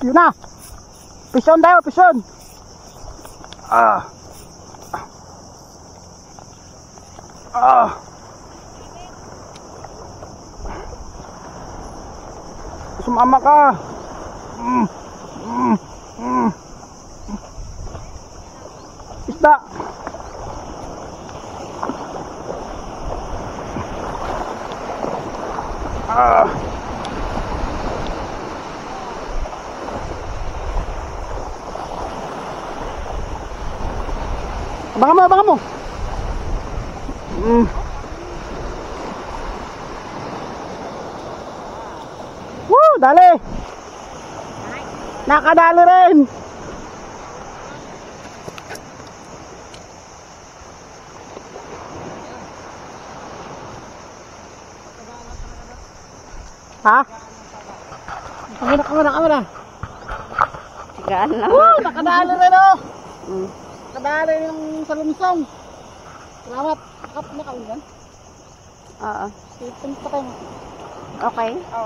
Yun na. Pison tayo, pison. Ah. Ah. Sumama ka. Isda. Ah. Abangan mo. Woo, dali. Nakadali rin. Ha? Kamera. Sigaan lang. Woo, nakadali rin oh. Nakadali yung salunsong. Salamat. Nakaulan. Oo. Punta tayo. Okay.